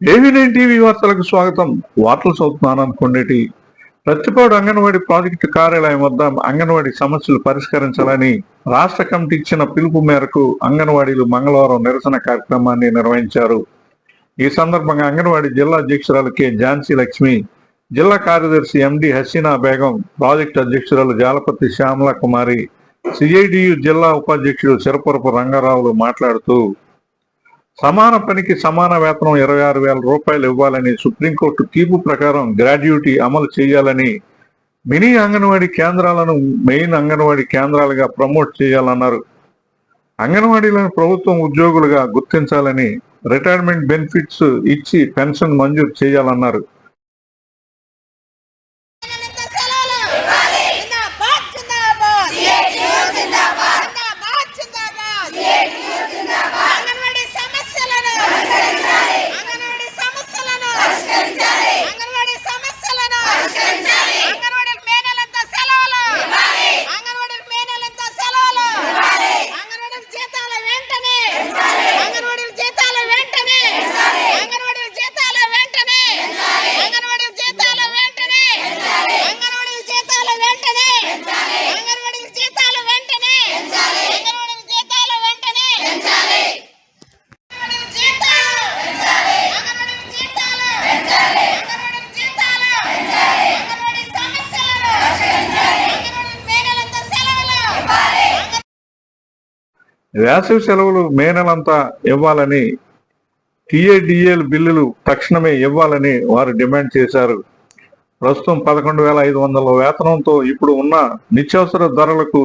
ఏవీ9 TV వార్తలకు స్వాగతం. వార్తలు చదువుతున్నాను అనుకోండి. ప్రతిపాడు అంగన్వాడీ ప్రాజెక్టు కార్యాలయం వద్ద అంగన్వాడీ సమస్యలు పరిష్కరించాలని రాష్ట్ర కమిటీ ఇచ్చిన పిలుపు మేరకు అంగన్వాడీలు మంగళవారం నిరసన కార్యక్రమాన్ని నిర్వహించారు. ఈ సందర్భంగా అంగన్వాడీ జిల్లా అధ్యక్షురాలు కె ఝాన్సీ లక్ష్మి, జిల్లా కార్యదర్శి ఎండి హసీనా బేగం, ప్రాజెక్టు అధ్యక్షురాలు జాలపతి శ్యామల కుమారి, సిఐడియు జిల్లా ఉపాధ్యక్షుడు సిరపురపు రంగారావులు మాట్లాడుతూ, సమాన పనికి సమాన వేతనం 26,000 రూపాయలు ఇవ్వాలని, సుప్రీంకోర్టు తీర్పు ప్రకారం గ్రాడ్యుటీ అమలు చేయాలని, మినీ అంగన్వాడీ కేంద్రాలను మెయిన్ అంగన్వాడీ కేంద్రాలుగా ప్రమోట్ చేయాలన్నారు. అంగన్వాడీలను ప్రభుత్వం ఉద్యోగులుగా గుర్తించాలని, రిటైర్మెంట్ బెనిఫిట్స్ ఇచ్చి పెన్షన్ మంజూరు చేయాలన్నారు. వేసవి సెలవులు మే నెలంతా ఇవ్వాలని, టీఏడిఏలు బిల్లులు తక్షణమే ఇవ్వాలని వారు డిమాండ్ చేశారు. ప్రస్తుతం 11,500 వేతనంతో ఇప్పుడు ఉన్న నిత్యావసర ధరలకు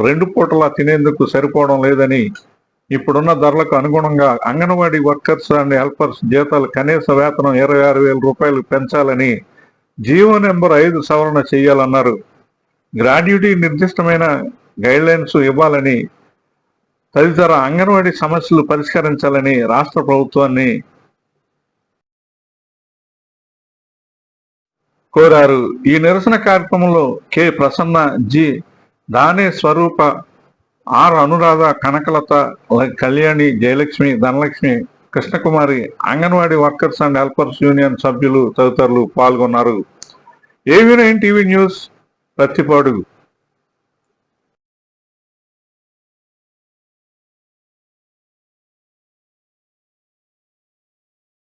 2 పూటలా తినేందుకు సరిపోవడం లేదని, ఇప్పుడున్న ధరలకు అనుగుణంగా అంగన్వాడీ వర్కర్స్ అండ్ హెల్పర్స్ జీతాలు కనీస వేతనం 26,000 రూపాయలు పెంచాలని, జీవో నెంబర్ 5 సవరణ చేయాలన్నారు. గ్రాడ్యుటీ నిర్దిష్టమైన గైడ్లైన్స్ ఇవ్వాలని, తదితర అంగన్వాడీ సమస్యలు పరిష్కరించాలని రాష్ట్ర ప్రభుత్వాన్ని కోరారు. ఈ నిరసన కార్యక్రమంలో కె ప్రసన్న, జి దానే Swarupa, R Anuradha, Kanakalatha, Kalyani, Jayalakshmi, Dhanalakshmi, Krishnakumari, anganwadi workers and helpers union సభ్యులు తదితరులు పాల్గొన్నారు. ఏవీ9 టీవీ న్యూస్, ప్రతిపాడు.